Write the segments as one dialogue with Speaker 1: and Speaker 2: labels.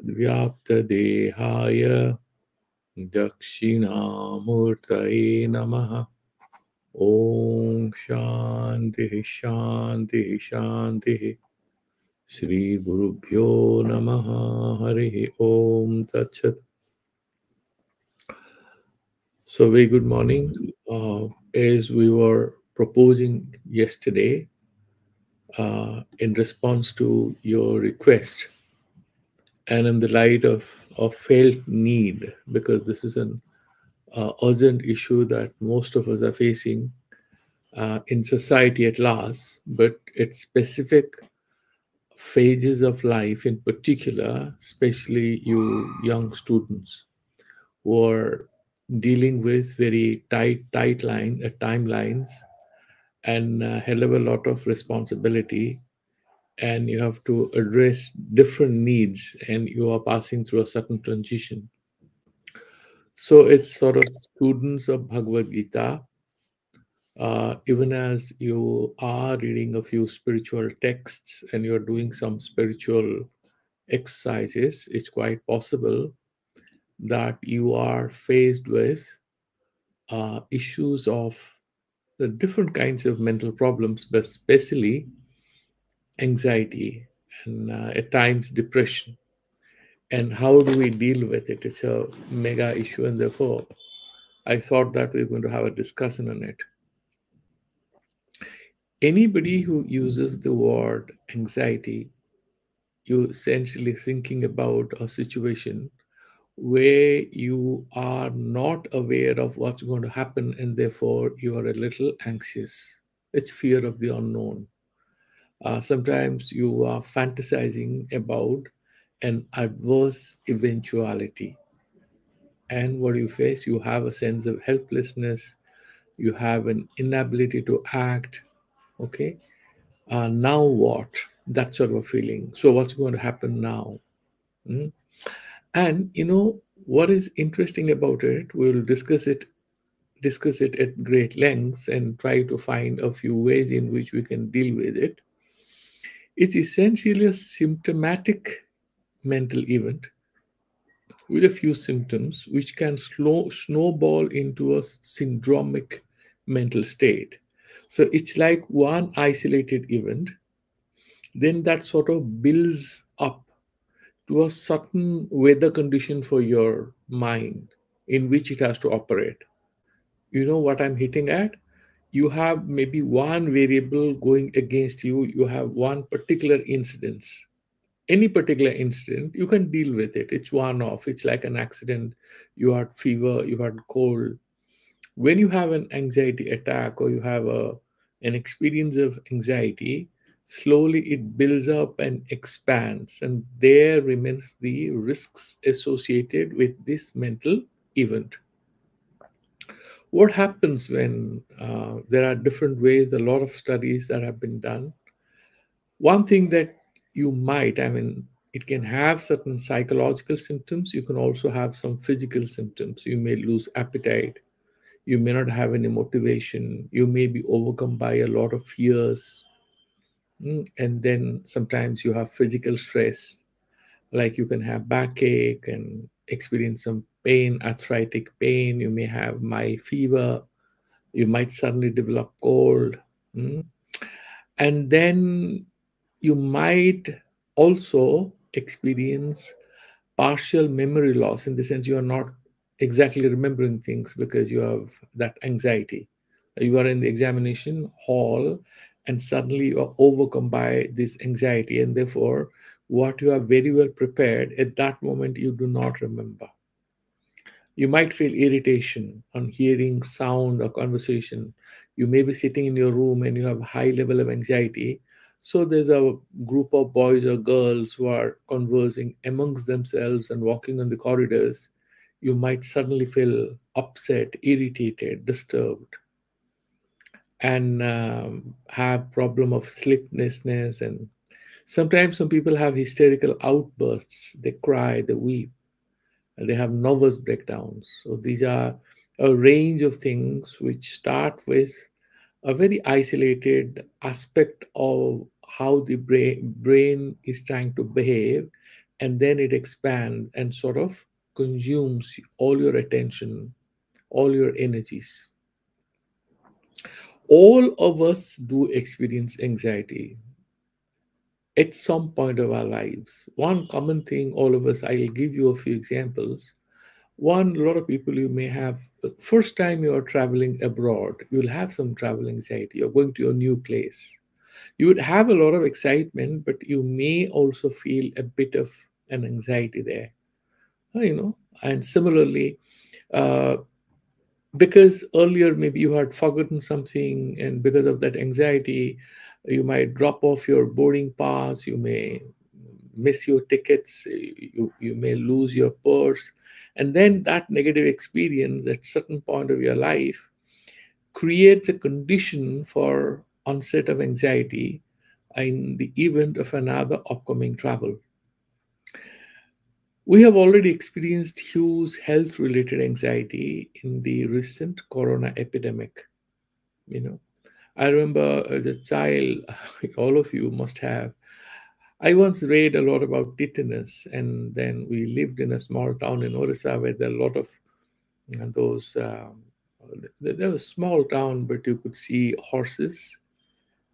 Speaker 1: Vyaptadehaya Dakshinamurtaye Namaha. Om Shanti Shanti Shanti. Shri Guru Bhyo Namaha Harihi Om Tat. So, very good morning. As we were proposing yesterday, in response to your request, and in the light of felt need, because this is an urgent issue that most of us are facing in society at large, but at specific phases of life in particular, especially you young students who are dealing with very tight timelines and a hell of a lot of responsibility, and you have to address different needs, and you are passing through a certain transition. So it's sort of students of Bhagavad Gita, even as you are reading a few spiritual texts and you're doing some spiritual exercises, it's quite possible that you are faced with issues of the different kinds of mental problems, but especially anxiety and at times depression. And how do we deal with it? It's a mega issue, and therefore I thought that we're going to have a discussion on it. Anybody who uses the word anxiety, you essentially thinking about a situation where you are not aware of what's going to happen, and therefore you are a little anxious. It's fear of the unknown. Sometimes you are fantasizing about an adverse eventuality. And what you face, you have a sense of helplessness, you have an inability to act. Okay, now what? That sort of a feeling. So, what's going to happen now? Mm? And what is interesting about it, we'll discuss it at great lengths and try to find a few ways in which we can deal with it. It's essentially a symptomatic mental event with a few symptoms which can snowball into a syndromic mental state. So it's like one isolated event, then that sort of builds up to a certain weather condition for your mind in which it has to operate. You know what I'm hitting at? You have maybe one variable going against you, you have one particular incidence. Any particular incident, you can deal with it. It's one off, it's like an accident. You had fever, you had cold. When you have an anxiety attack or you have an experience of anxiety, slowly it builds up and expands, and there remains the risks associated with this mental event. What happens when there are different ways, a lot of studies that have been done. One thing that you might, I mean, it can have certain psychological symptoms. You can also have some physical symptoms. You may lose appetite. You may not have any motivation. You may be overcome by a lot of fears. And then sometimes you have physical stress, like you can have backache and experience some pain, arthritic pain. You may have mild fever. You might suddenly develop cold. mm. And then you might also experience partial memory loss, in the sense you are not exactly remembering things because you have that anxiety. You are in the examination hall and suddenly you are overcome by this anxiety, and therefore what you are very well prepared at that moment you do not remember. You might feel irritation on hearing sound or conversation. You may be sitting in your room and you have a high level of anxiety. So there's a group of boys or girls who are conversing amongst themselves and walking on the corridors. You might suddenly feel upset, irritated, disturbed, and have problem of sleeplessness. And sometimes some people have hysterical outbursts. They cry, they weep, and they have nervous breakdowns. So these are a range of things which start with a very isolated aspect of how the brain is trying to behave, and then it expands and sort of consumes all your attention, all your energies. All of us do experience anxiety at some point of our lives. One common thing, all of us, I'll give you a few examples. One, a lot of people you may have, first time you are traveling abroad, you'll have some travel anxiety. You're going to a new place. You would have a lot of excitement, but you may also feel a bit of an anxiety there. You know, and similarly, uh, because earlier maybe you had forgotten something, and because of that anxiety, you might drop off your boarding pass, you may miss your tickets, you may lose your purse, and then that negative experience at certain point of your life creates a condition for onset of anxiety in the event of another upcoming travel. We have already experienced huge health related anxiety in the recent corona epidemic. You know, I remember as a child, all of you must have. I once read a lot about tetanus, and then we lived in a small town in Orissa where there are a lot of those. There was a small town, but you could see horses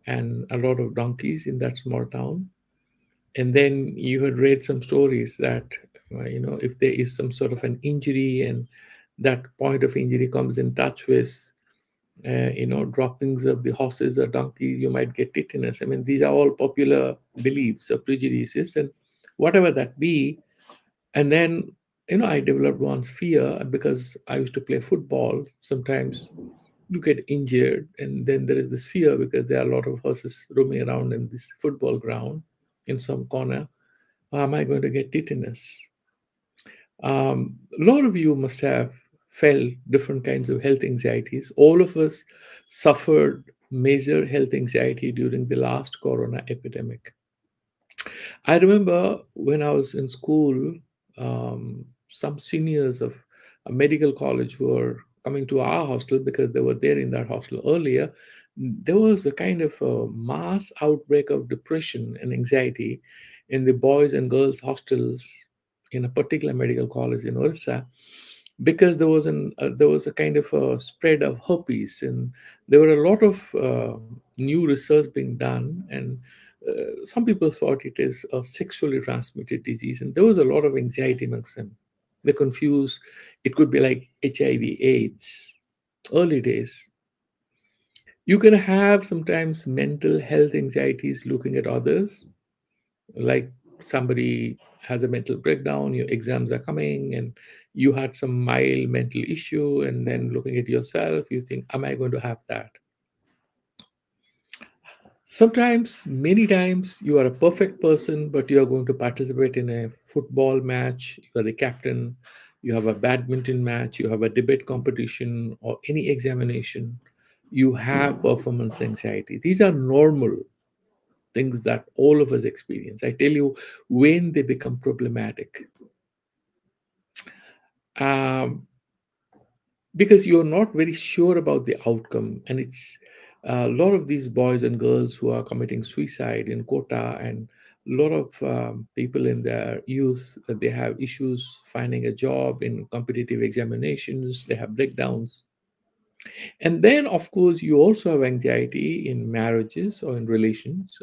Speaker 1: and a lot of donkeys in that small town. And then you had read some stories that, if there is some sort of an injury and that point of injury comes in touch with droppings of the horses or donkeys, you might get tetanus. I mean, these are all popular beliefs or prejudices, and whatever that be. And then, I developed one's fear because I used to play football. Sometimes you get injured, and then there is this fear because there are a lot of horses roaming around in this football ground in some corner. Am I going to get tetanus? A lot of you must have felt different kinds of health anxieties. All of us suffered major health anxiety during the last corona epidemic. I remember when I was in school, some seniors of a medical college were coming to our hostel because they were there in that hostel earlier. There was a kind of a mass outbreak of depression and anxiety in the boys and girls hostels in a particular medical college in Orissa, because there was a kind of a spread of herpes, and there were a lot of new research being done, and some people thought it is a sexually transmitted disease, and there was a lot of anxiety amongst them. They confuse it could be like HIV/AIDS. Early days, you can have sometimes mental health anxieties looking at others, like somebody has a mental breakdown, your exams are coming, and you had some mild mental issue, and then looking at yourself, you think, am I going to have that? Sometimes, many times, you are a perfect person, but you are going to participate in a football match. You are the captain. You have a badminton match. You have a debate competition or any examination. You have performance anxiety. These are normal things that all of us experience. I tell you, when they become problematic, um, because you're not very sure about the outcome, and it's a lot of these boys and girls who are committing suicide in Kota, and a lot of people in their youth, they have issues finding a job in competitive examinations, they have breakdowns. And then, of course, you also have anxiety in marriages or in relations.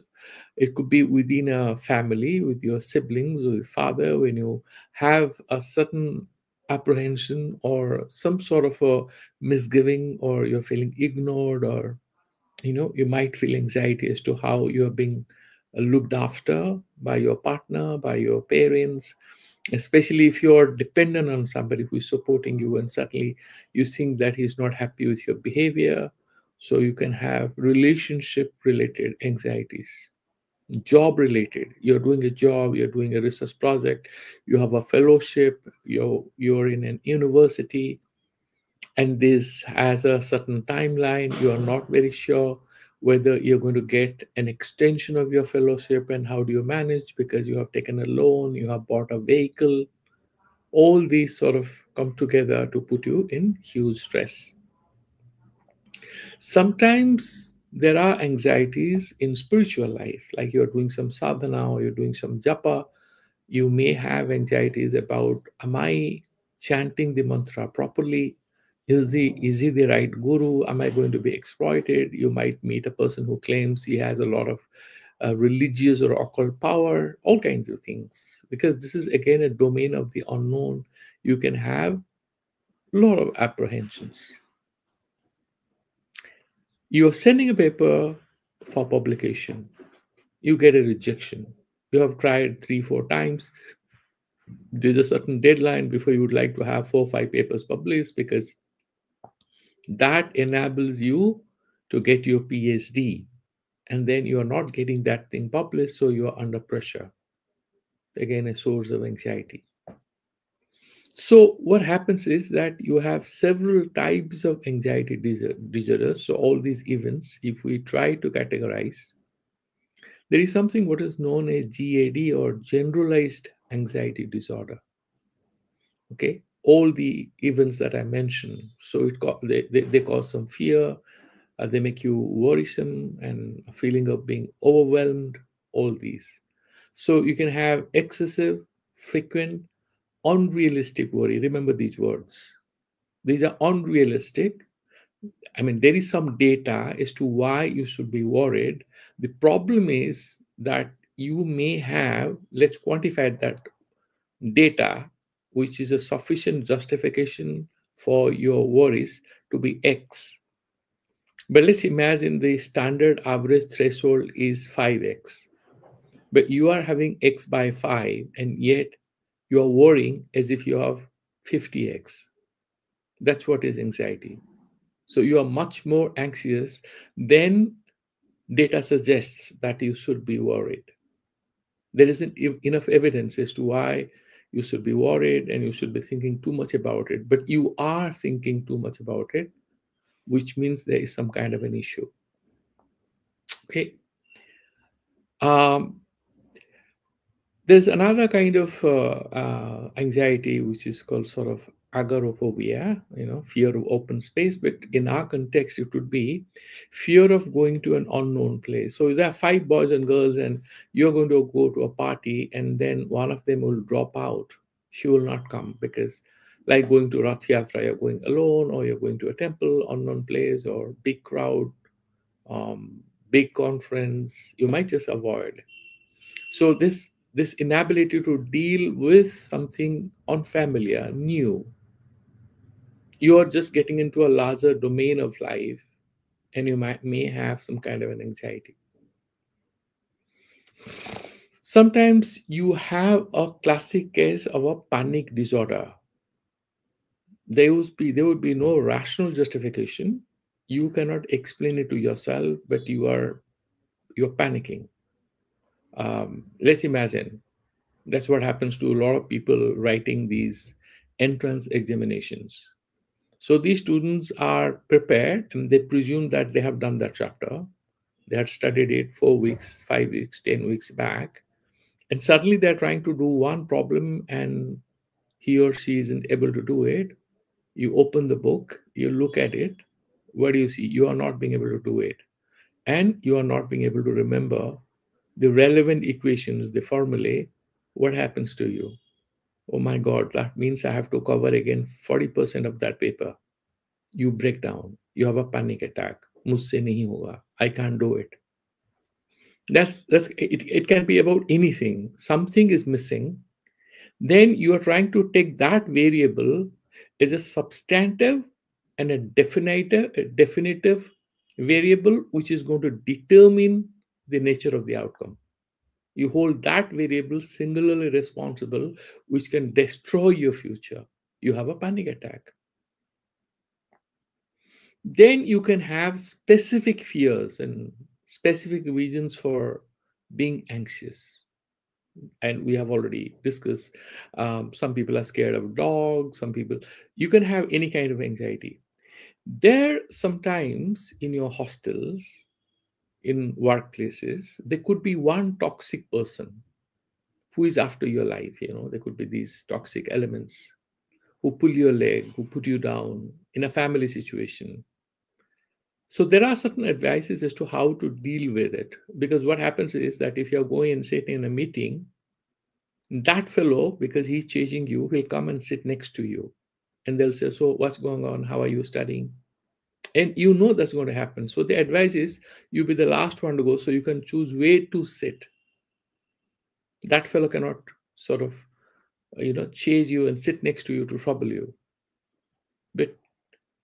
Speaker 1: It could be within a family with your siblings or your father, when you have a certain apprehension or some sort of a misgiving, or you're feeling ignored, or you might feel anxiety as to how you're being looked after by your partner, by your parents, especially if you're dependent on somebody who is supporting you, and suddenly you think that he's not happy with your behavior. So you can have relationship related anxieties. Job related, you're doing a job, you're doing a research project, you have a fellowship, you're in an university, and this has a certain timeline. You are not very sure whether you're going to get an extension of your fellowship, and how do you manage because you have taken a loan, you have bought a vehicle. All these sort of come together to put you in huge stress. Sometimes there are anxieties in spiritual life, like you're doing some sadhana or you're doing some japa. You may have anxieties about, am I chanting the mantra properly? Is he the right guru? Am I going to be exploited? You might meet a person who claims he has a lot of religious or occult power, all kinds of things. Because this is again a domain of the unknown. You can have a lot of apprehensions. You're sending a paper for publication, you get a rejection. You have tried 3 4 times. There's a certain deadline before you would like to have 4 5 papers published, because that enables you to get your PhD. And then you are not getting that thing published, so you are under pressure. Again, a source of anxiety. So what happens is that you have several types of anxiety disorders. So all these events, if we try to categorize, there is something what is known as GAD, or generalized anxiety disorder. Okay, all the events that I mentioned. So they cause some fear, they make you worrisome and a feeling of being overwhelmed, all these. So you can have excessive, frequent, unrealistic worry. Remember these words. These are unrealistic. I mean, there is some data as to why you should be worried. The problem is that you may have, let's quantify that data, which is a sufficient justification for your worries to be X. But let's imagine the standard average threshold is 5X. But you are having X by 5, and yet you are worrying as if you have 50X. That's what is anxiety. So you are much more anxious than data suggests that you should be worried. There isn't enough evidence as to why you should be worried and you should be thinking too much about it, but you are thinking too much about it, which means there is some kind of an issue. Okay. um, there's another kind of anxiety which is called sort of agoraphobia, fear of open space. But in our context, it would be fear of going to an unknown place. So there are 5 boys and girls, and you're going to go to a party, and then one of them will drop out. She will not come because, like going to Rath Yatra, you're going alone, or you're going to a temple, unknown place, or big crowd, big conference. You might just avoid. So this inability to deal with something unfamiliar, new, you are just getting into a larger domain of life, and you may have some kind of an anxiety. Sometimes you have a classic case of a panic disorder. There would be no rational justification. You cannot explain it to yourself, but you're panicking. Let's imagine that's what happens to a lot of people writing these entrance examinations. So these students are prepared and they presume that they have done that chapter. They had studied it 4 weeks, 5 weeks, 10 weeks back. And suddenly they're trying to do one problem and he or she isn't able to do it. You open the book, you look at it. What do you see? You are not being able to do it. And you are not being able to remember the relevant equations, the formulae. What happens to you? Oh my God, that means I have to cover again 40% of that paper. You break down. You have a panic attack. मुझसे नहीं होगा. I can't do it. It can be about anything. Something is missing. Then you are trying to take that variable as a substantive and a definitive variable which is going to determine the nature of the outcome. You hold that variable singularly responsible, which can destroy your future. You have a panic attack. Then you can have specific fears and specific reasons for being anxious. And we have already discussed, some people are scared of dogs, some people, you can have any kind of anxiety. There, sometimes in your hostels, in workplaces, there could be one toxic person who is after your life. There could be these toxic elements who pull your leg, who put you down. In a family situation, So there are certain advices as to how to deal with it. Because what happens is that if you're going and sitting in a meeting, that fellow, because he's chasing you, will come and sit next to you. And they'll say, so what's going on? How are you studying? And you know that's going to happen. So the advice is you be the last one to go so you can choose where to sit. That fellow cannot sort of, chase you and sit next to you to trouble you. But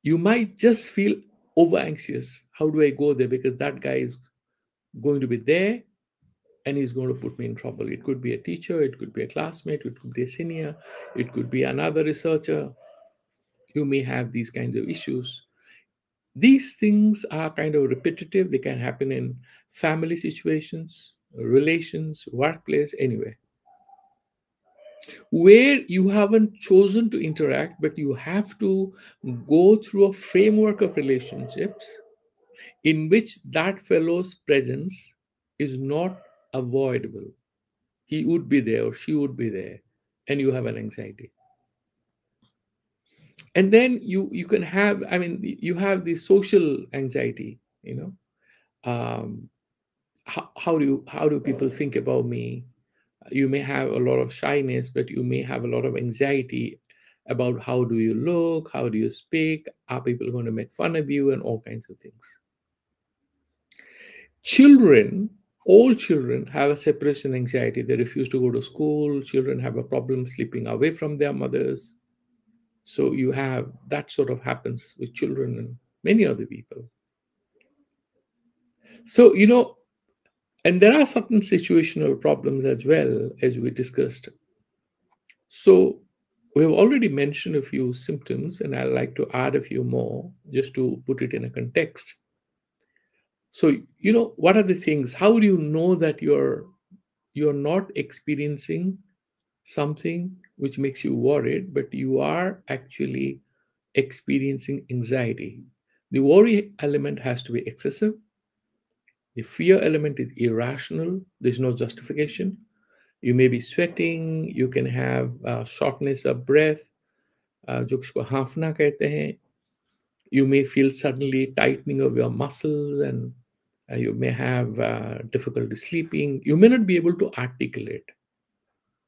Speaker 1: you might just feel over anxious. How do I go there? Because that guy is going to be there and he's going to put me in trouble. It could be a teacher, it could be a classmate, it could be a senior, it could be another researcher. You may have these kinds of issues. These things are kind of repetitive. They can happen in family situations, relations, workplace, anywhere. Where you haven't chosen to interact, but you have to go through a framework of relationships in which that fellow's presence is not avoidable. He would be there or she would be there, and you have an anxiety. And then you can have, I mean, you have the social anxiety, um, how do people think about me? You may have a lot of shyness, but you may have a lot of anxiety about how do you look, how do you speak, are people going to make fun of you, and all kinds of things. Children, all children have a separation anxiety. They refuse to go to school. Children have a problem sleeping away from their mothers. So you have that sort of happens with children and many other people. So, and there are certain situational problems as well, as we discussed. So we have already mentioned a few symptoms, and I'd like to add a few more just to put it in a context. So, what are the things? How do you know that you're not experiencing something which makes you worried, but you are actually experiencing anxiety? The worry element has to be excessive. The fear element is irrational. There's no justification. You may be sweating. You can have shortness of breath, जो उसको हाँफना कहते हैं. You may feel suddenly tightening of your muscles, and you may have difficulty sleeping. You may not be able to articulate.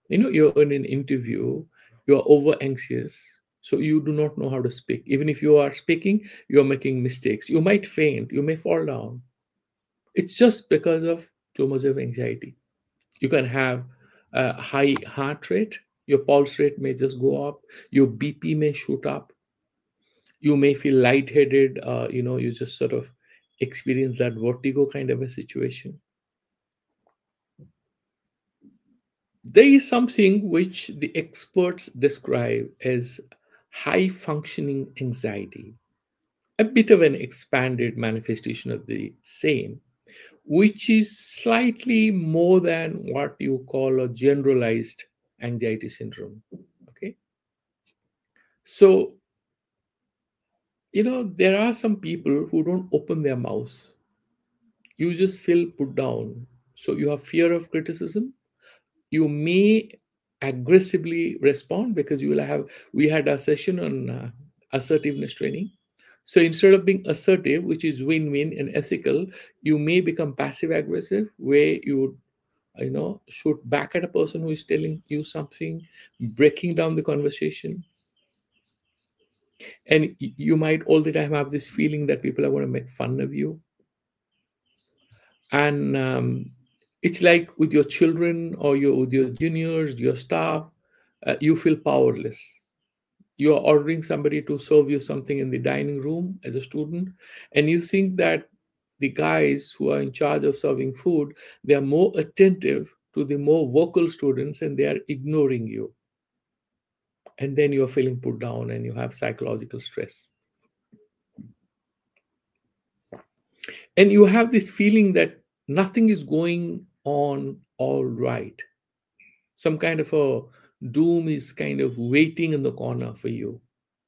Speaker 1: You're in an interview, you are over anxious, so you do not know how to speak. Even if you are speaking, you are making mistakes. You might faint, you may fall down. It's just because of too much of anxiety. You can have a high heart rate, your pulse rate may just go up, your BP may shoot up, you may feel lightheaded, you just sort of experience that vertigo kind of a situation. There is something which the experts describe as high functioning anxiety, a bit of an expanded manifestation of the same, which is slightly more than what you call a generalized anxiety syndrome. Okay. So, there are some people who don't open their mouths. You just feel put down. So, you have fear of criticism. You may aggressively respond because you will have, we had a session on assertiveness training. So instead of being assertive, which is win-win and ethical, you may become passive aggressive, where you would, shoot back at a person who is telling you something, breaking down the conversation. And you might all the time have this feeling that people are going to make fun of you. And it's like with your children or with your juniors, your staff, you feel powerless. You are ordering somebody to serve you something in the dining room as a student, and you think that the guys who are in charge of serving food, they are more attentive to the more vocal students and they are ignoring you. And then you're feeling put down and you have psychological stress. And you have this feeling that nothing is going on all right. Some kind of a doom is kind of waiting in the corner for you.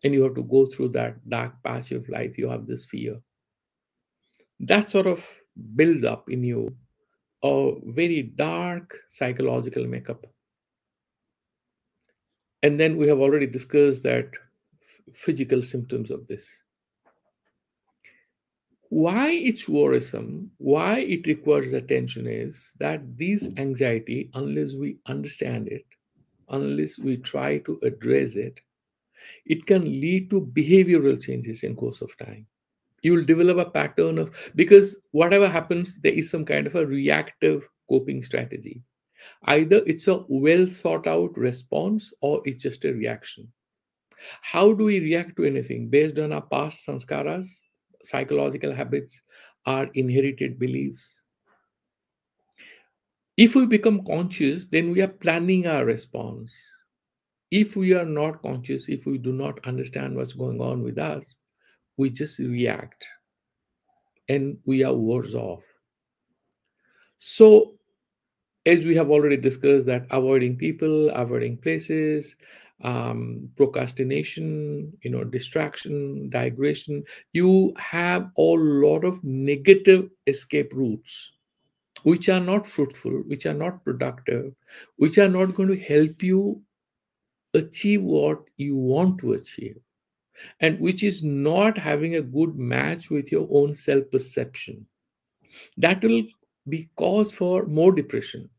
Speaker 1: And you have to go through that dark patch of life. You have this fear. That sort of builds up in you a very dark psychological makeup. And then we have already discussed that physical symptoms of this. Why it's worrisome, why it requires attention is that this anxiety, unless we understand it, unless we try to address it, it can lead to behavioral changes in course of time. You will develop a pattern of, because whatever happens, there is some kind of a reactive coping strategy. Either it's a well thought out response or it's just a reaction. How do we react to anything? Based on our past sanskaras, psychological habits, our inherited beliefs. If we become conscious, then we are planning our response. If we are not conscious, if we do not understand what's going on with us, we just react and we are worse off. So, as we have already discussed, that avoiding people, avoiding places, procrastination, distraction, digression, you have a lot of negative escape routes which are not fruitful, which are not productive, which are not going to help you achieve what you want to achieve, and which is not having a good match with your own self perception. That will be cause for more depression,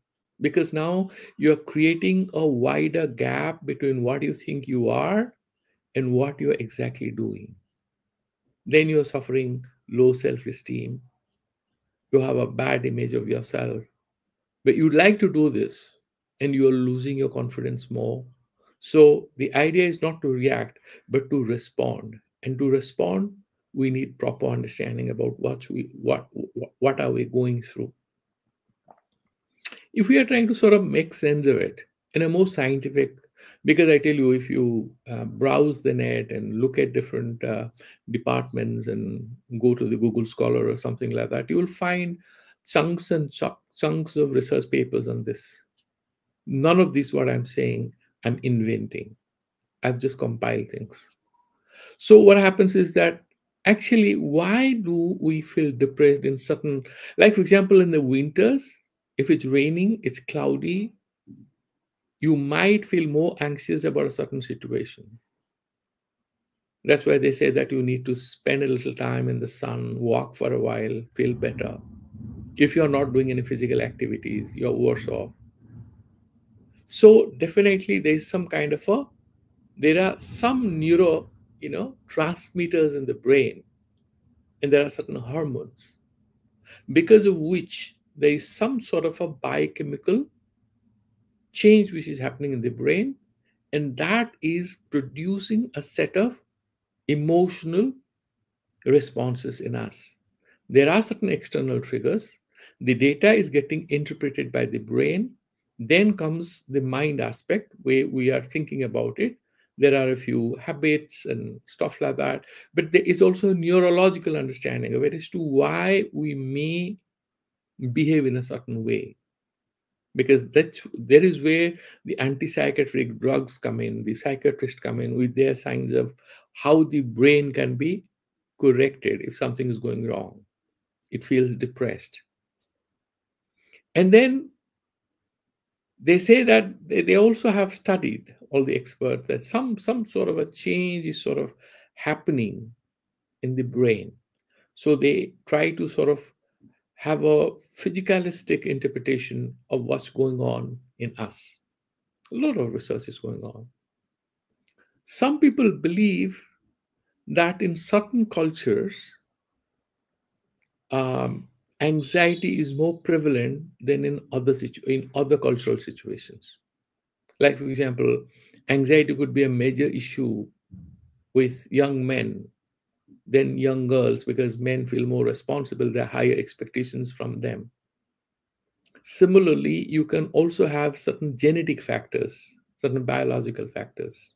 Speaker 1: because now you're creating a wider gap between what you think you are and what you're exactly doing. Then you're suffering low self-esteem, you have a bad image of yourself, but you'd like to do this and you're losing your confidence more. So the idea is not to react but to respond, and to respond we need proper understanding about what are we going through. If we are trying to sort of make sense of it in a more scientific, because I tell you, if you browse the net and look at different departments and go to the Google Scholar or something like that, you will find chunks and chunks of research papers on this. None of this what I'm saying I'm inventing. I've just compiled things. So what happens is that, actually, why do we feel depressed in certain, like for example in the winters, if it's raining, it's cloudy, you might feel more anxious about a certain situation. That's why they say that you need to spend a little time in the sun, walk for a while, feel better. If you're not doing any physical activities, you're worse off. So definitely there's some kind of a, there are some neuro, transmitters in the brain, and there are certain hormones because of which there is some sort of a biochemical change which is happening in the brain, and that is producing a set of emotional responses in us. There are certain external triggers. The data is getting interpreted by the brain. Then comes the mind aspect where we are thinking about it. There are a few habits and stuff like that. But there is also a neurological understanding of it as to why we may behave in a certain way. Because there is where the antipsychotic drugs come in, the psychiatrists come in with their signs of how the brain can be corrected if something is going wrong. It feels depressed. And then they say that they also have studied, all the experts, that some sort of a change is sort of happening in the brain. So they try to sort of have a physicalistic interpretation of what's going on in us. A lot of research is going on. Some people believe that in certain cultures, um, anxiety is more prevalent than in in other cultural situations. Like for example, anxiety could be a major issue with young men than young girls because men feel more responsible. There are higher expectations from them. Similarly, you can also have certain genetic factors, certain biological factors.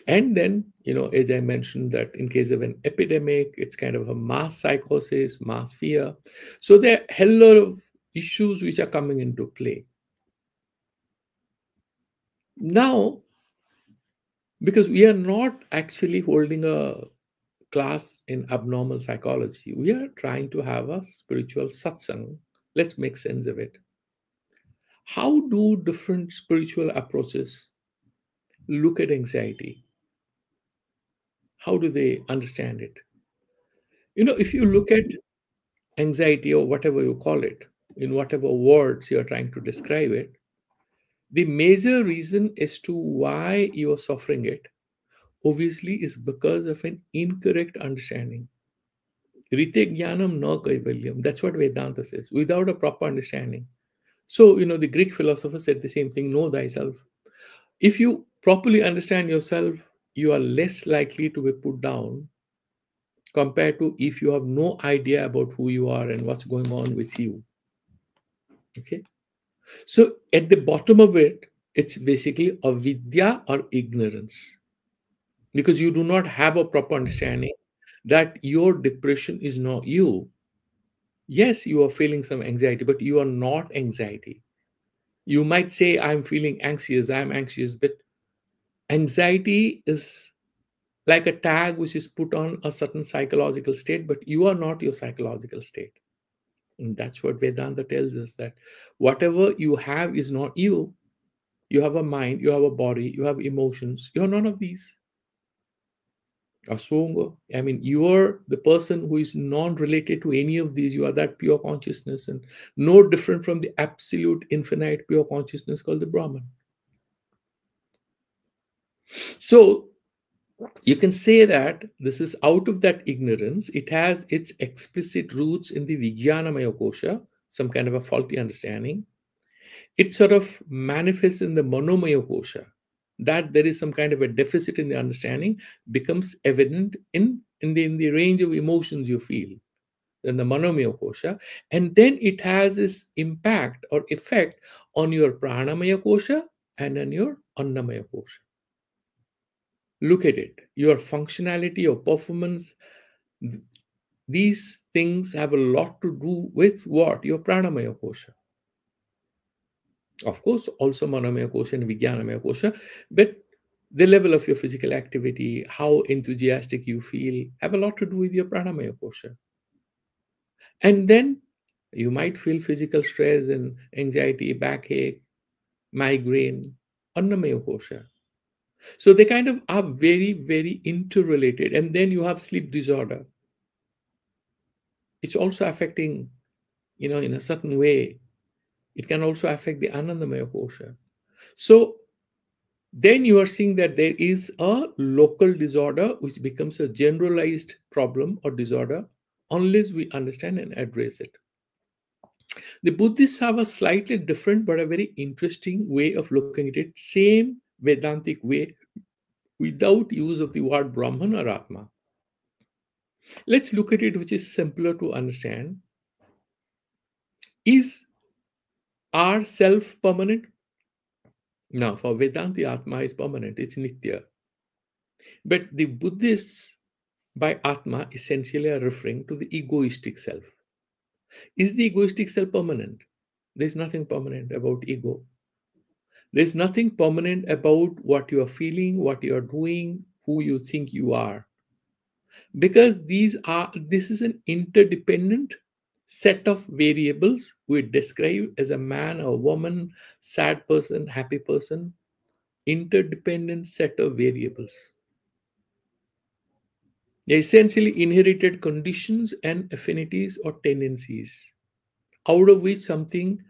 Speaker 1: And then, as I mentioned, that in case of an epidemic, it's kind of a mass psychosis, mass fear. So there are a hell lot of issues which are coming into play. Now, because we are not actually holding a class in abnormal psychology, we are trying to have a spiritual satsang. Let's make sense of it. How do different spiritual approaches look at anxiety? How do they understand it? If you look at anxiety or whatever you call it, in whatever words you're trying to describe it, the major reason as to why you are suffering it obviously is because of an incorrect understanding. Rite jnanam na kaivalyam. That's what Vedanta says. Without a proper understanding. So, the Greek philosopher said the same thing: know thyself. If you properly understand yourself, you are less likely to be put down compared to if you have no idea about who you are and what's going on with you. Okay. So, at the bottom of it, it's basically avidya or ignorance, because you do not have a proper understanding that your depression is not you. Yes, you are feeling some anxiety, but you are not anxiety. You might say, I'm feeling anxious, I'm anxious, but anxiety is like a tag which is put on a certain psychological state, but you are not your psychological state. And that's what Vedanta tells us, that whatever you have is not you. You have a mind, you have a body, you have emotions. You're none of these. Asongo. I mean, you are the person who is non-related to any of these. You are that pure consciousness, and no different from the absolute infinite pure consciousness called the Brahman. So you can say that this is out of that ignorance. It has its explicit roots in the Vijnanamaya Kosha, some kind of a faulty understanding. It sort of manifests in the Manomaya Kosha, that there is some kind of a deficit in the understanding becomes evident in the range of emotions you feel in the Manomaya Kosha, and then it has this impact or effect on your Pranamaya Kosha and on your Annamaya Kosha. Look at it. Your functionality, your performance, th- these things have a lot to do with what? Your Pranamaya Kosha. Of course, also Manomaya Kosha and Vijnanamaya Kosha, but the level of your physical activity, how enthusiastic you feel, have a lot to do with your Pranamaya Kosha. And then you might feel physical stress and anxiety, backache, migraine, Annamaya Kosha. So they kind of are very, very interrelated. And then you have sleep disorder. It's also affecting, in a certain way, it can also affect the Anandamaya Kosha. So then you are seeing that there is a local disorder which becomes a generalized problem or disorder unless we understand and address it. The Buddhists have a slightly different but a very interesting way of looking at it, same Vedantic way, without use of the word Brahman or Atma. Let's look at it, which is simpler to understand. Is our self permanent? Now, for Vedanta, Atma is permanent, it's Nitya. But the Buddhists, by Atma, essentially are referring to the egoistic self. Is the egoistic self permanent? There's nothing permanent about ego. There's nothing permanent about what you are feeling, what you are doing, who you think you are. Because this is an interdependent set of variables we describe as a man or woman, sad person, happy person, interdependent set of variables. They're essentially inherited conditions and affinities or tendencies, out of which something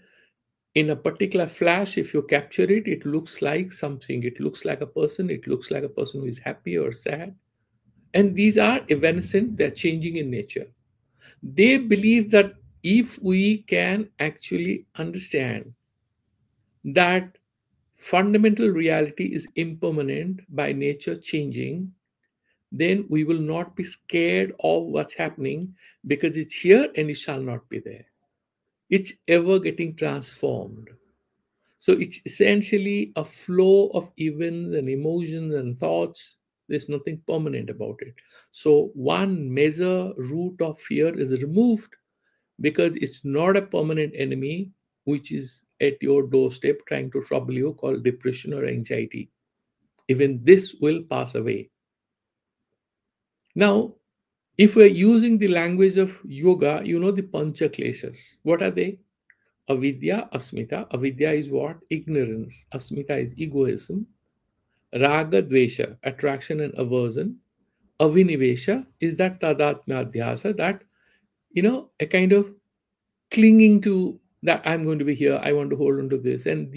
Speaker 1: in a particular flash, if you capture it, it looks like something. It looks like a person, it looks like a person who is happy or sad. And these are evanescent, they're changing in nature. They believe that if we can actually understand that fundamental reality is impermanent, by nature changing, then we will not be scared of what's happening, because it's here and it shall not be there. It's ever getting transformed. So it's essentially a flow of events and emotions and thoughts. There's nothing permanent about it. So one major root of fear is removed, because it's not a permanent enemy which is at your doorstep trying to trouble you, called depression or anxiety. Even this will pass away. Now, if we're using the language of yoga, the pancha kleshas. What are they? Avidya, asmita. Avidya is what? Ignorance. Asmita is egoism. Raga, dvesha, attraction and aversion. Avinivesha is that tadatmya adhyasa, that, a kind of clinging to that I'm going to be here, I want to hold on to this. And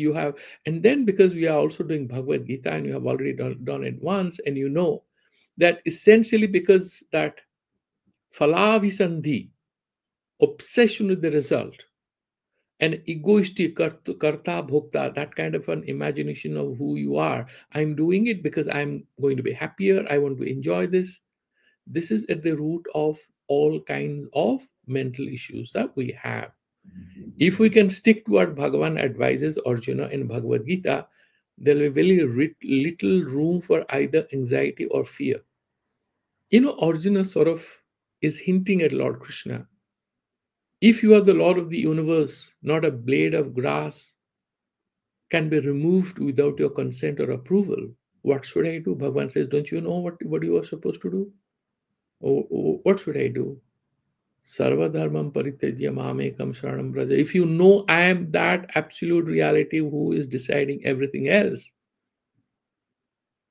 Speaker 1: then because we are also doing Bhagavad Gita and you have already done it once, and that essentially because that phalavisandhi, obsession with the result, and egoistic karta bhokta, that kind of an imagination of who you are. I'm doing it because I'm going to be happier, I want to enjoy this. This is at the root of all kinds of mental issues that we have. If we can stick to what Bhagavan advises Arjuna in Bhagavad Gita, there will be very little room for either anxiety or fear. Arjuna sort of is hinting at Lord Krishna. If you are the Lord of the universe, not a blade of grass can be removed without your consent or approval. What should I do? Bhagavan says, don't you know what you are supposed to do? What should I do? Sarva dharmam parityajya mamekam sharanam braja. If you know I am that absolute reality who is deciding everything else,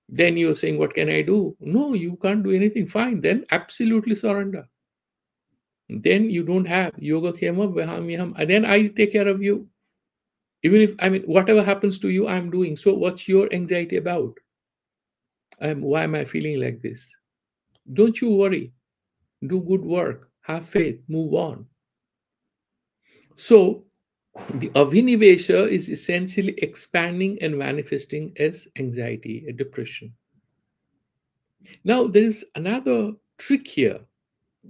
Speaker 1: then you're saying, what can I do? No, you can't do anything. Fine, then absolutely surrender. Then you don't have yoga kema vaham, and then I take care of you. Even if, whatever happens to you, I'm doing. So what's your anxiety about? Why am I feeling like this? Don't you worry. Do good work. Have faith. Move on. So the avinivesha is essentially expanding and manifesting as anxiety, a depression. Now, there is another trick here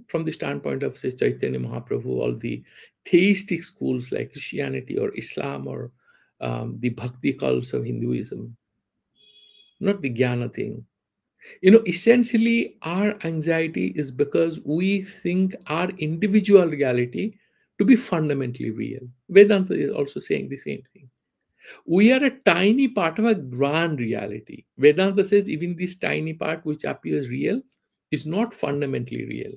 Speaker 1: from the standpoint of, say, Chaitanya Mahaprabhu, all the theistic schools like Christianity or Islam or the bhakti cults of Hinduism, not the jnana thing. Essentially, our anxiety is because we think our individual reality to be fundamentally real. Vedanta is also saying the same thing. We are a tiny part of a grand reality. Vedanta says even this tiny part which appears real is not fundamentally real.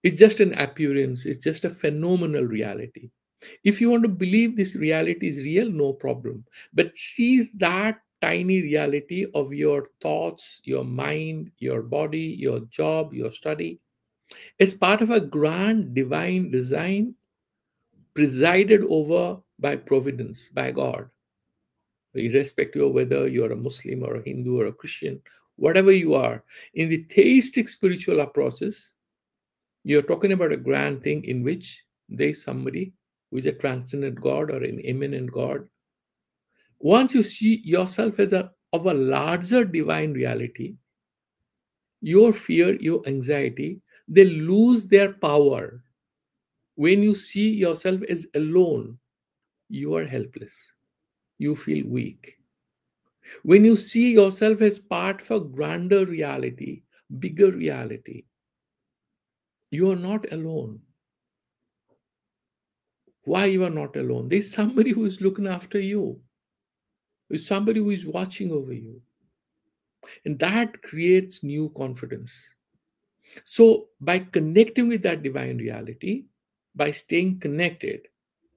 Speaker 1: It's just an appearance, it's just a phenomenal reality. If you want to believe this reality is real, no problem. But seize that tiny reality of your thoughts, your mind, your body, your job, your study as part of a grand divine design presided over by providence, by God, irrespective of whether you're a Muslim or a Hindu or a Christian, whatever you are. In the theistic spiritual process, you're talking about a grand thing in which there's somebody who is a transcendent God or an immanent God. Once you see yourself as of a larger divine reality, your fear, your anxiety, they lose their power. When you see yourself as alone, you are helpless. You feel weak. When you see yourself as part of a grander reality, bigger reality, you are not alone. Why you are not alone? There's somebody who is looking after you. There's somebody who is watching over you. And that creates new confidence. So by connecting with that divine reality, by staying connected,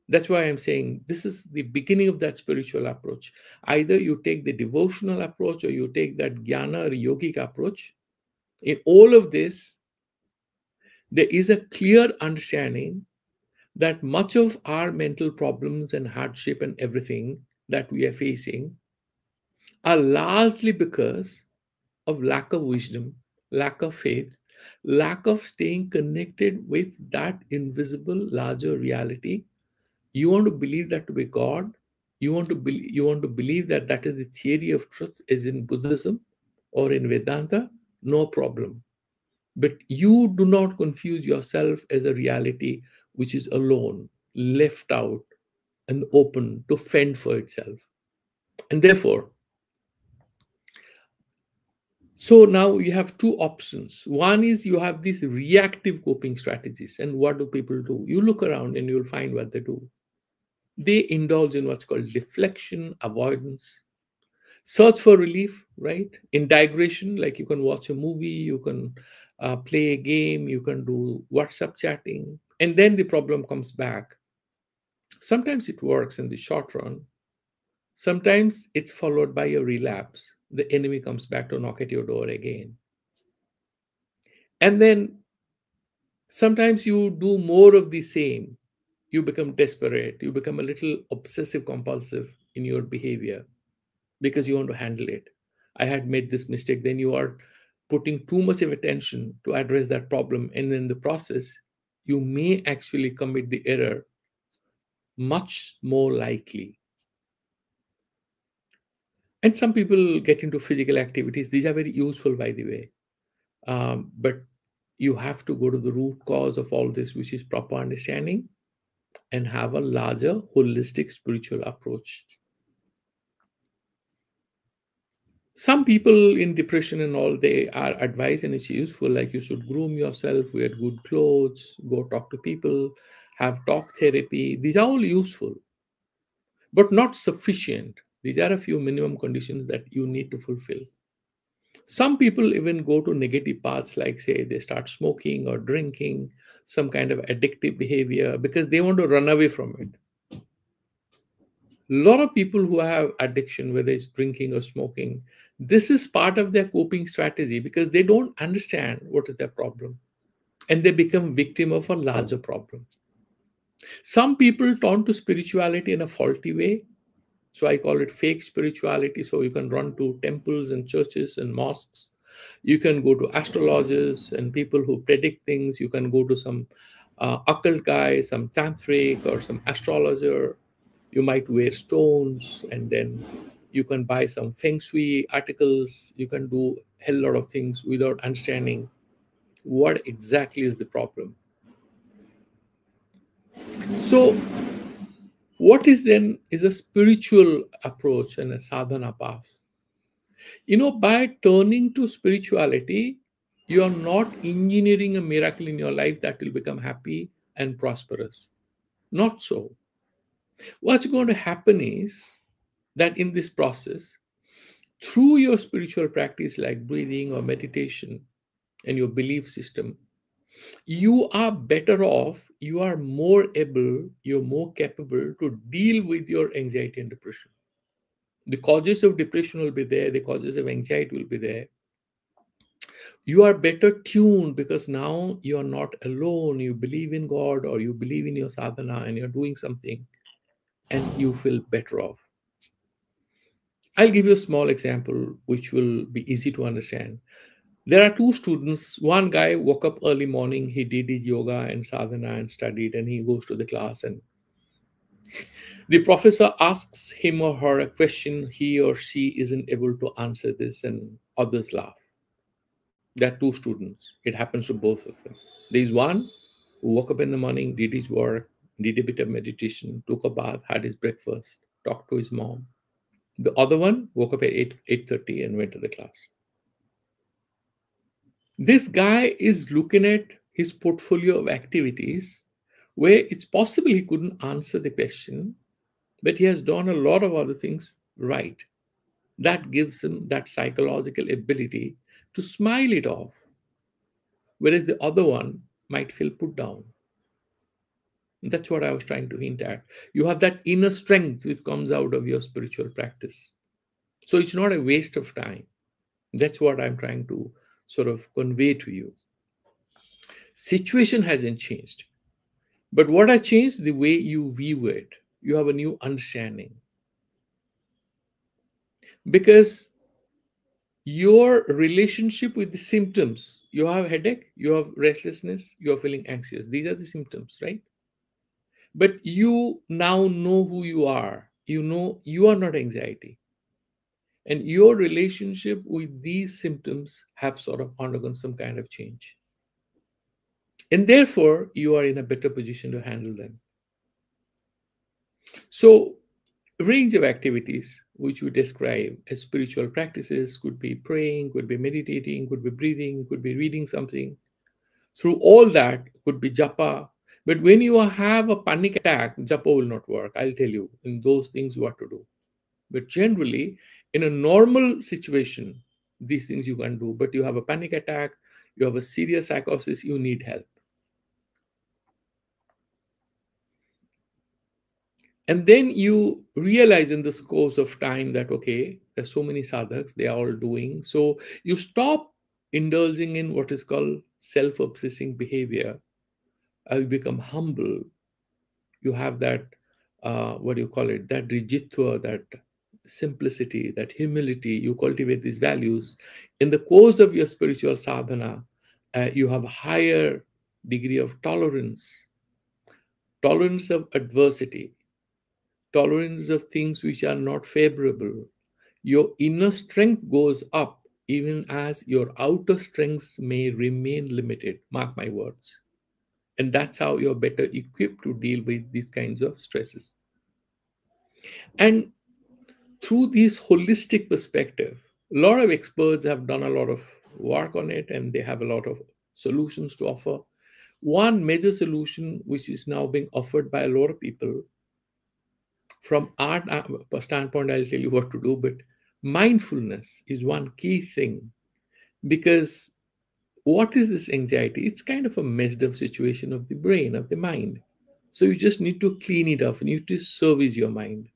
Speaker 1: that's why I'm saying this is the beginning of that spiritual approach. Either you take the devotional approach or you take that jnana or yogic approach. In all of this, there is a clear understanding that much of our mental problems and hardship and everything that we are facing are largely because of lack of wisdom, lack of faith, lack of staying connected with that invisible larger reality. You want to believe that to be God. You want to believe that that is the theory of truth, as in Buddhism or in Vedanta. No problem. But you do not confuse yourself as a reality which is alone, left out, and open to fend for itself. And therefore, so now you have two options. One is you have these reactive coping strategies. And what do people do? You look around and you'll find what they do. They indulge in what's called deflection, avoidance, search for relief, right? In digression, like you can watch a movie, you can play a game, you can do WhatsApp chatting, and then the problem comes back. Sometimes it works in the short run. Sometimes it's followed by a relapse. The enemy comes back to knock at your door again. And then sometimes you do more of the same. You become desperate, you become a little obsessive compulsive in your behavior because you want to handle it. I had made this mistake. Then you are putting too much of attention to address that problem. And in the process, you may actually commit the error much more likely. And some people get into physical activities. These are very useful, by the way. But you have to go to the root cause of all this, which is proper understanding and have a larger holistic spiritual approach. Some people in depression and all, they are advised and it's useful, like you should groom yourself, wear good clothes, go talk to people, have talk therapy. These are all useful, but not sufficient. These are a few minimum conditions that you need to fulfill. Some people even go to negative paths, like say they start smoking or drinking, some kind of addictive behavior because they want to run away from it. A lot of people who have addiction, whether it's drinking or smoking, this is part of their coping strategy because they don't understand what is their problem and they become victim of a larger problem. Some people turn to spirituality in a faulty way. So I call it fake spirituality. So you can run to temples and churches and mosques. You can go to astrologers and people who predict things. You can go to some occult guy, some tantric or some astrologer. You might wear stones, and then you can buy some feng shui articles. You can do a hell lot of things without understanding what exactly is the problem. So what is then is a spiritual approach and a sadhana path. By turning to spirituality, you are not engineering a miracle in your life that will become happy and prosperous. Not so. What's going to happen is that in this process, through your spiritual practice like breathing or meditation and your belief system, you are better off, you are more able, you're more capable to deal with your anxiety and depression. The causes of depression will be there, the causes of anxiety will be there. You are better tuned because now you are not alone. You believe in God or you believe in your sadhana and you're doing something and you feel better off. I'll give you a small example which will be easy to understand. There are two students. One guy woke up early morning, he did his yoga and sadhana and studied, and he goes to the class. And the professor asks him or her a question, he or she isn't able to answer this, and others laugh. There are two students. It happens to both of them. There is one who woke up in the morning, did his work, did a bit of meditation, took a bath, had his breakfast, talked to his mom. The other one woke up at 8:30 and went to the class. This guy is looking at his portfolio of activities where it's possible he couldn't answer the question, but he has done a lot of other things right. That gives him that psychological ability to smile it off, whereas the other one might feel put down. That's what I was trying to hint at. You have that inner strength which comes out of your spiritual practice. So it's not a waste of time. That's what I'm trying to sort of convey to you. Situation hasn't changed. But what has changed? The way you view it. You have a new understanding. Because your relationship with the symptoms, you have headache, you have restlessness, you are feeling anxious. These are the symptoms, right? But you now know who you are. You know you are not anxiety. And your relationship with these symptoms have sort of undergone some kind of change. And therefore, you are in a better position to handle them. So, a range of activities which we describe as spiritual practices could be praying, could be meditating, could be breathing, could be reading something. Through all that could be japa. But when you have a panic attack, japa will not work. I'll tell you in those things what to do. But generally, in a normal situation, these things you can do. But you have a panic attack, you have a serious psychosis, you need help. And then you realize in this course of time that, okay, there's so many sadhaks, they are all doing. So you stop indulging in what is called self-obsessing behavior, you become humble. You have that, what do you call it, that rigiditva, that simplicity, that humility. You cultivate these values in the course of your spiritual sadhana. You have a higher degree of tolerance, tolerance of adversity, tolerance of things which are not favorable. Your inner strength goes up even as your outer strengths may remain limited. Mark my words. And that's how you're better equipped to deal with these kinds of stresses. And through this holistic perspective, a lot of experts have done a lot of work on it and they have a lot of solutions to offer. One major solution, which is now being offered by a lot of people from art standpoint, I'll tell you what to do, but mindfulness is one key thing. Because what is this anxiety? It's kind of a messed up situation of the brain, of the mind. So you just need to clean it up and you need to service your mind.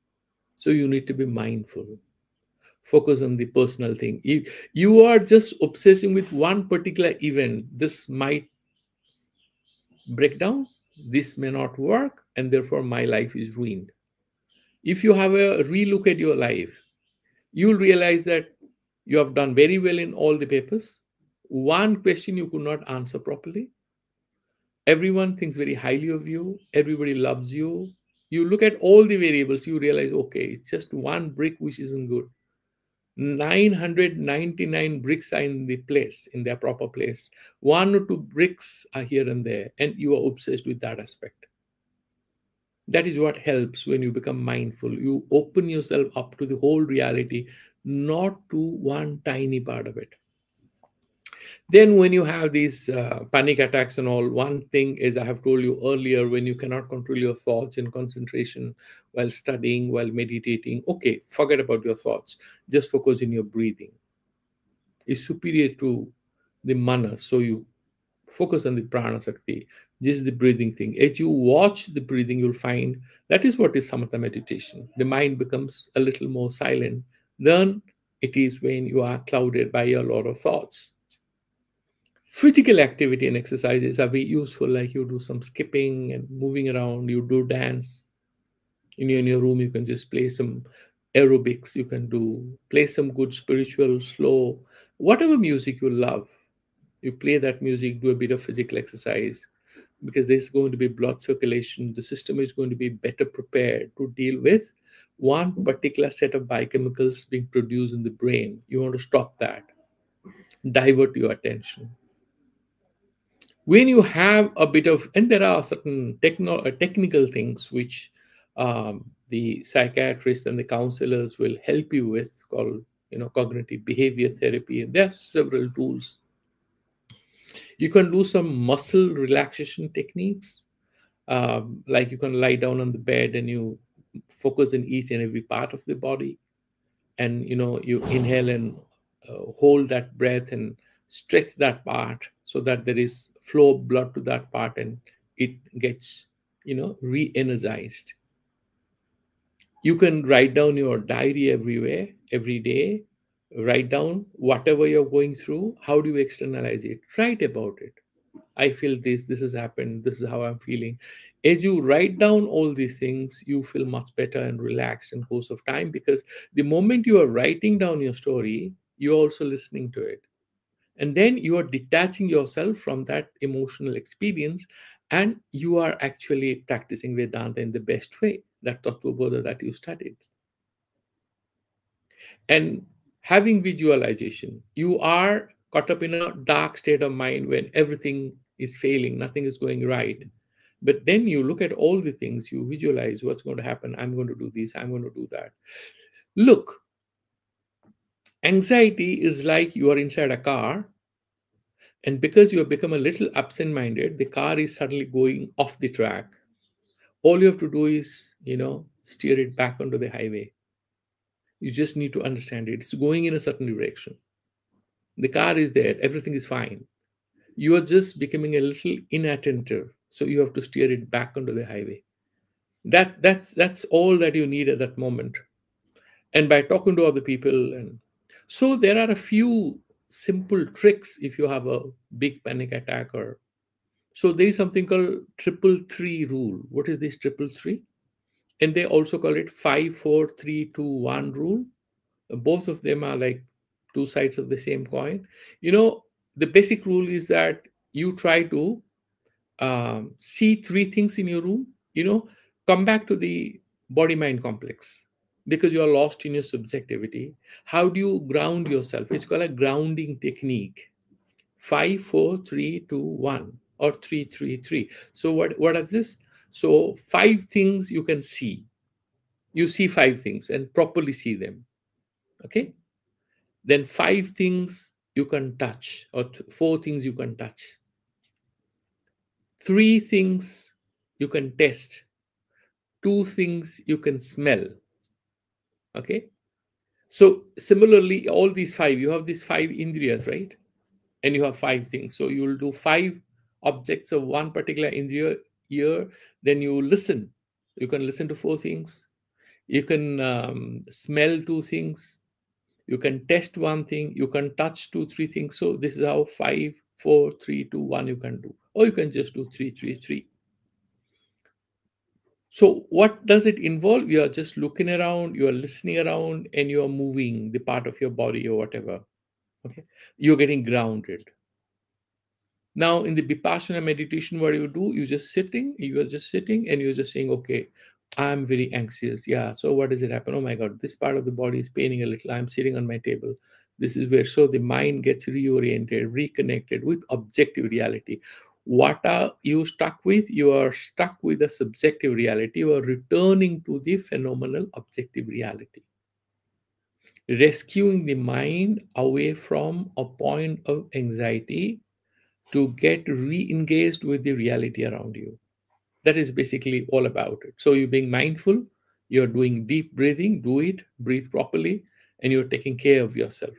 Speaker 1: So you need to be mindful, focus on the personal thing. You are just obsessing with one particular event. This might break down, this may not work, and therefore my life is ruined. If you have a relook at your life, you'll realize that you have done very well in all the papers. One question you could not answer properly. Everyone thinks very highly of you. Everybody loves you. You look at all the variables, you realize, okay, it's just one brick which isn't good. 999 bricks are in the place, in their proper place. One or two bricks are here and there, and you are obsessed with that aspect. That is what helps when you become mindful. You open yourself up to the whole reality, not to one tiny part of it. Then, when you have these panic attacks and all, one thing is, I have told you earlier, when you cannot control your thoughts and concentration while studying, while meditating, okay, forget about your thoughts. Just focus in your breathing. It's superior to the manas. So you focus on the prana sakti, just the breathing thing. As you watch the breathing, you'll find that is what is samatha meditation. The mind becomes a little more silent. Then it is when you are clouded by a lot of thoughts. Physical activity and exercises are very useful, like you do some skipping and moving around, you do dance. In your room, you can just play some aerobics, you can do play some good spiritual, slow, whatever music you love. You play that music, do a bit of physical exercise, because there's going to be blood circulation. The system is going to be better prepared to deal with one particular set of biochemicals being produced in the brain. You want to stop that, divert your attention. When you have a bit of, and there are certain technical things which the psychiatrists and the counselors will help you with, called cognitive behavior therapy. And there are several tools. You can do some muscle relaxation techniques, like you can lie down on the bed and you focus in each and every part of the body, and you inhale and hold that breath and stretch that part so that there is flow of blood to that part and it gets re-energized. You can write down your diary every day. Write down whatever you're going through. How do you externalize it? Write about it. I feel this has happened, this is how I'm feeling. As you write down all these things, you feel much better and relaxed in course of time, because the moment you are writing down your story, you're also listening to it. And then you are detaching yourself from that emotional experience, and you are actually practicing Vedanta in the best way, that Tattva Bodha that you studied. And having visualization, you are caught up in a dark state of mind when everything is failing, nothing is going right. But then you look at all the things, you visualize what's going to happen. I'm going to do this, I'm going to do that. Look, anxiety is like you are inside a car, and because you have become a little absent minded, the car is suddenly going off the track. All you have to do is, steer it back onto the highway. You just need to understand it. It's going in a certain direction. The car is there, everything is fine. You are just becoming a little inattentive, so you have to steer it back onto the highway. That's all that you need at that moment. And by talking to other people, and so there are a few simple tricks if you have a big panic attack. Or so there is something called triple three rule. What is this triple three? And they also call it 5 4 3 2 1 rule. Both of them are like two sides of the same coin. You know, the basic rule is that you try to see three things in your room. You know, come back to the body mind complex because you are lost in your subjectivity. How do you ground yourself? It's called a grounding technique. 5 4 3 2 1 or 3 3 3. So what are this? So five things you can see. You see five things and properly see them. Okay. Then five things you can touch, or four things you can touch. Three things you can test. Two things you can smell. Okay. So similarly, all these five, you have these five indriyas, right? And you have five things. So you'll do five objects of one particular indriya ear. Then you listen. You can listen to four things. You can smell two things. You can test one thing. You can touch two, three things. So this is how 5 4 3 2 1 you can do. Or you can just do 3 3 3. So what does it involve? You are just looking around, you are listening around, and you are moving the part of your body or whatever. Okay. You're getting grounded. Now, in the Vipassana meditation, what you do, you are just sitting and you're just saying, okay, I'm very anxious. Yeah. So what does it happen? Oh my God, this part of the body is paining a little. I'm sitting on my table. This is where, so the mind gets reoriented, reconnected with objective reality. What are you stuck with? You are stuck with a subjective reality. You are returning to the phenomenal objective reality, rescuing the mind away from a point of anxiety to get re-engaged with the reality around you. That is basically all about it. So you're being mindful, you're doing deep breathing, do it, breathe properly, and you're taking care of yourself.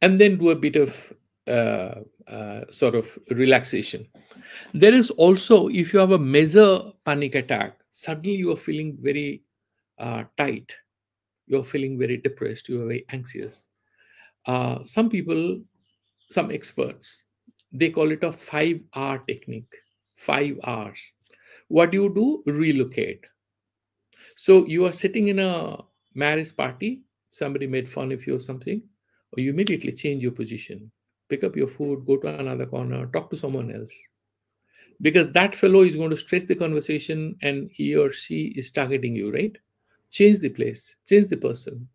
Speaker 1: And then do a bit of sort of relaxation. There is also, if you have a major panic attack, suddenly you are feeling very tight, you're feeling very depressed, you are very anxious. Some people, some experts, they call it a 5 hour technique. 5 hours. What do you do? Relocate. So you are sitting in a marriage party, somebody made fun of you or something, or you immediately change your position, pick up your food, go to another corner, talk to someone else. Because that fellow is going to stress the conversation and he or she is targeting you, right? Change the place, change the person.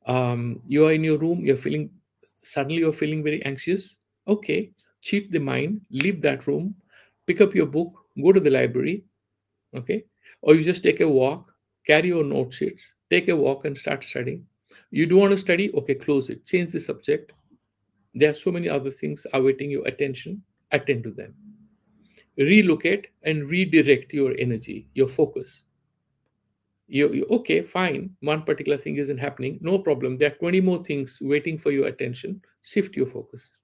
Speaker 1: You are in your room, you're feeling, suddenly you're feeling very anxious. Okay, cheat the mind, leave that room, pick up your book, go to the library. Okay, or you just take a walk, carry your note sheets, take a walk and start studying. You do want to study? Okay, close it, change the subject. There are so many other things awaiting your attention. Attend to them. Relocate and redirect your energy, your focus. Okay, fine, one particular thing isn't happening, no problem, there are 20 more things waiting for your attention. Shift your focus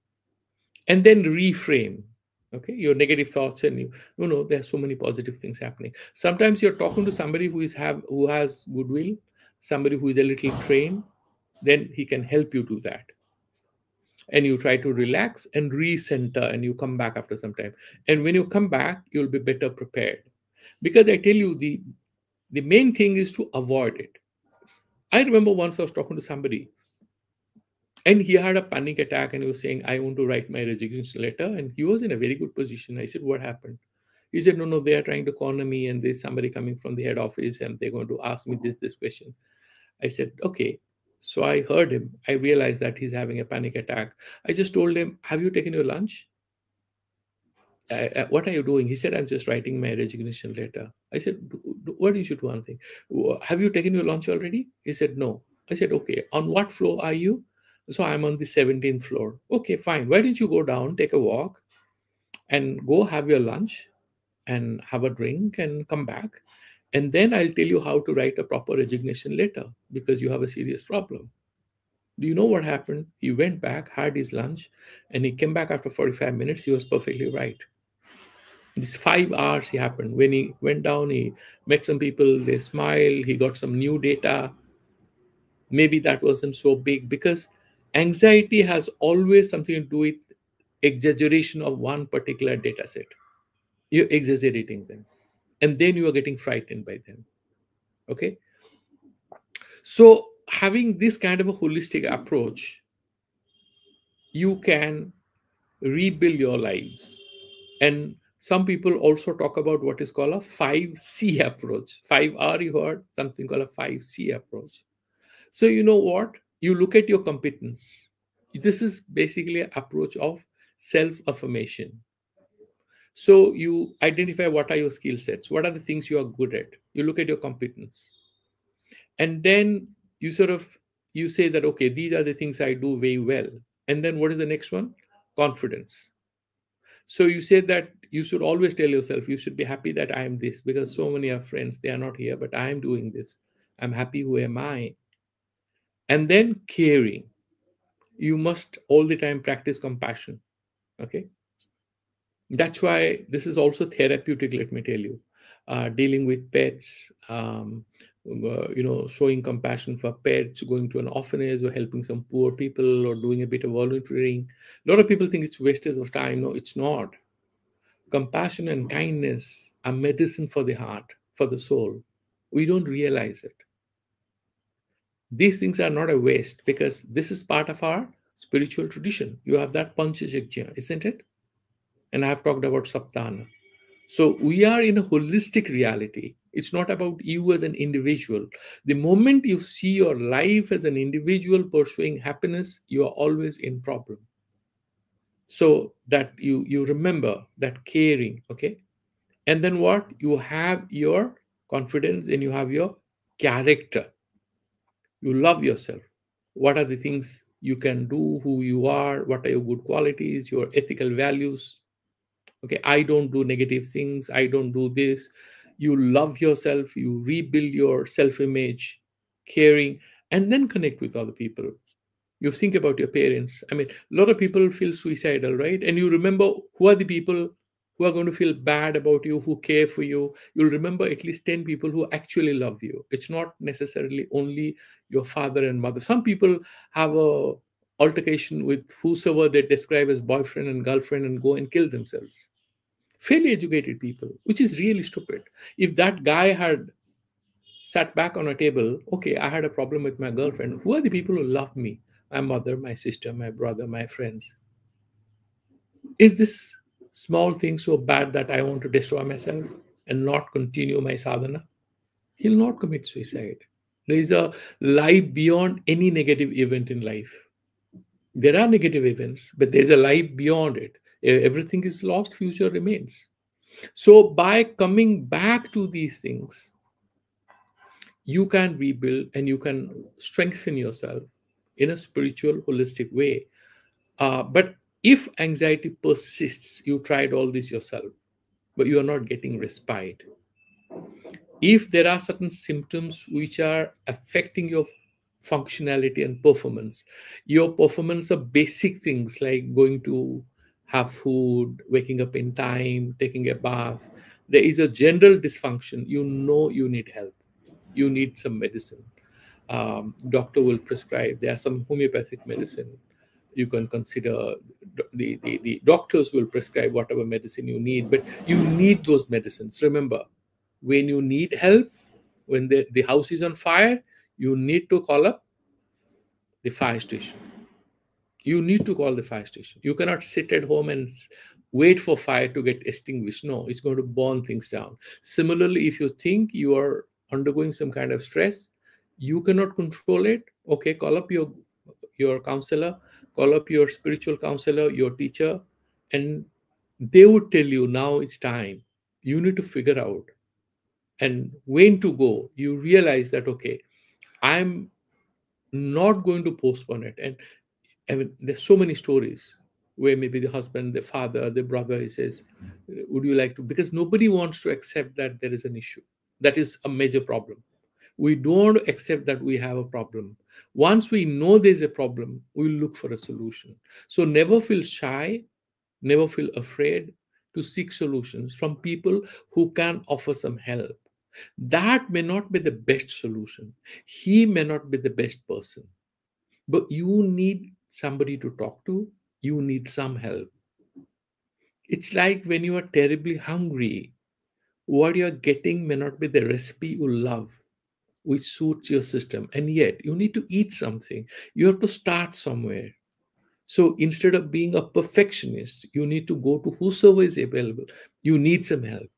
Speaker 1: and then reframe, okay, your negative thoughts, and you, no, there are so many positive things happening. Sometimes you're talking to somebody who has goodwill, somebody who is a little trained, then he can help you do that. And you try to relax and recenter and you come back after some time, and when you come back you'll be better prepared. Because I tell you, the main thing is to avoid it. I remember once I was talking to somebody and he had a panic attack and he was saying, I want to write my resignation letter. And he was in a very good position. I said, what happened? He said, no, they are trying to corner me and there's somebody coming from the head office and they're going to ask me this question. I said, okay. So I heard him. I realized that he's having a panic attack. I just told him, have you taken your lunch? What are you doing? He said, I'm just writing my resignation letter. I said, what you should do one thing. Have you taken your lunch already? He said, no. I said, okay, on what floor are you? So I'm on the 17th floor. Okay, fine. Why don't you go down, take a walk, and go have your lunch and have a drink and come back. And then I'll tell you how to write a proper resignation letter because you have a serious problem. Do you know what happened? He went back, had his lunch, and he came back after 45 minutes. He was perfectly right. These 5 hours he happened. When he went down, he met some people, they smiled, he got some new data. maybe that wasn't so big, because anxiety has always something to do with exaggeration of one particular data set. You're exaggerating them, and then you are getting frightened by them. Okay, so having this kind of a holistic approach, you can rebuild your lives. And some people also talk about what is called a 5C approach. 5R, you heard something called a 5C approach. So you know what? You look at your competence. This is basically an approach of self-affirmation. So you identify what are your skill sets, what are the things you are good at. You look at your competence, and then you sort of you say that okay, these are the things I do very well. And then what is the next one? Confidence. So you say that you should always tell yourself you should be happy that I am this, because so many of friends, they are not here, but I am doing this. I'm happy. Who am I? And then caring. You must all the time practice compassion. Okay, that's why this is also therapeutic, let me tell you. Dealing with pets, showing compassion for pets, going to an orphanage or helping some poor people or doing a bit of volunteering. A lot of people think it's wastage of time. No, it's not. Compassion and kindness are medicine for the heart, for the soul. We don't realize it. These things are not a waste, because this is part of our spiritual tradition. You have that Panchajagya, isn't it? And I have talked about Saptana. So we are in a holistic reality. It's not about you as an individual. The moment you see your life as an individual pursuing happiness, you are always in problem. So that you remember that caring, okay? And then what? You have your confidence and you have your character. You love yourself. What are the things you can do, who you are, what are your good qualities, your ethical values. Okay, I don't do negative things, I don't do this. You love yourself, you rebuild your self image, caring, and then connect with other people. You think about your parents. I mean, a lot of people feel suicidal, right? And you remember who are the people who are going to feel bad about you, who care for you. You'll remember at least 10 people who actually love you. It's not necessarily only your father and mother. Some people have a altercation with whosoever they describe as boyfriend and girlfriend and go and kill themselves. Fairly educated people, which is really stupid. If that guy had sat back on a table, okay, I had a problem with my girlfriend. Who are the people who love me? My mother, my sister, my brother, my friends. Is this small thing so bad that I want to destroy myself and not continue my sadhana? He'll not commit suicide. There is a life beyond any negative event in life. There are negative events, but there's a life beyond it. Everything is lost, future remains. So, by coming back to these things, you can rebuild and you can strengthen yourself in a spiritual, holistic way. But if anxiety persists, you tried all this yourself, but you are not getting respite. If there are certain symptoms which are affecting your functionality and performance, your performance of basic things like going to have food, waking up in time, taking a bath, there is a general dysfunction, you know you need help. You need some medicine. Doctor will prescribe. There are some homeopathic medicine you can consider. The doctors will prescribe whatever medicine you need, but you need those medicines. Remember, when you need help, when the house is on fire, you need to call up the fire station. You need to call the fire station. You cannot sit at home and wait for fire to get extinguished. No, it's going to burn things down. Similarly, if you think you are undergoing some kind of stress, you cannot control it. Okay, call up your counselor, call up your spiritual counselor, your teacher, and they would tell you now it's time. You need to figure out and when to go. You realize that okay, I'm not going to postpone it. And I mean, there's so many stories where maybe the husband, the father, the brother, he says, would you like to? Because nobody wants to accept that there is an issue. That is a major problem. We don't accept that we have a problem. Once we know there's a problem, we'll look for a solution. So never feel shy, never feel afraid to seek solutions from people who can offer some help. That may not be the best solution. He may not be the best person, but you need somebody to talk to. You need some help. It's like when you are terribly hungry, what you're getting may not be the recipe you love, which suits your system. And yet, you need to eat something. You have to start somewhere. So instead of being a perfectionist, you need to go to whosoever is available. You need some help.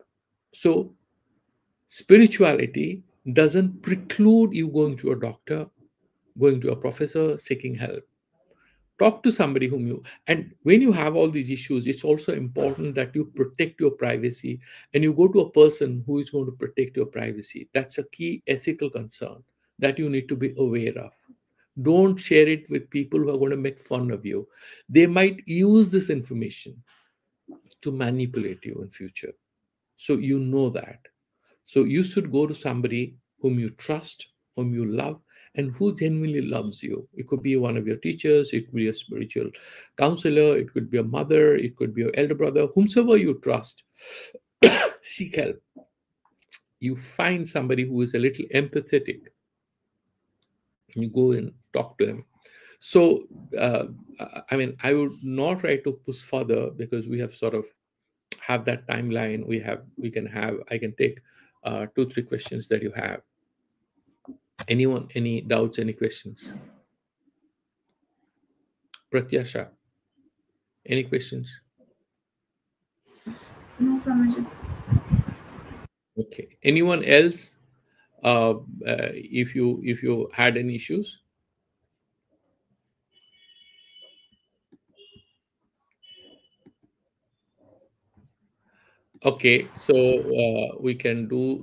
Speaker 1: So spirituality doesn't preclude you going to a doctor, going to a professor, seeking help. Talk to somebody whom you, and when you have all these issues, it's also important that you protect your privacy and you go to a person who is going to protect your privacy. That's a key ethical concern that you need to be aware of. Don't share it with people who are going to make fun of you. They might use this information to manipulate you in future. So you know that. So you should go to somebody whom you trust, whom you love, and who genuinely loves you. It could be one of your teachers, it could be a spiritual counselor, it could be a mother, it could be your elder brother, whomsoever you trust. Seek help. You find somebody who is a little empathetic, and you go and talk to him. So, I mean, I would not try to push further because we have sort of have that timeline. We can have. I can take two, three questions that you have. Anyone, any doubts, any questions? Pratyasha, any questions?
Speaker 2: No, from Ajit.
Speaker 1: Okay. Anyone else? If you had any issues, okay. So we can do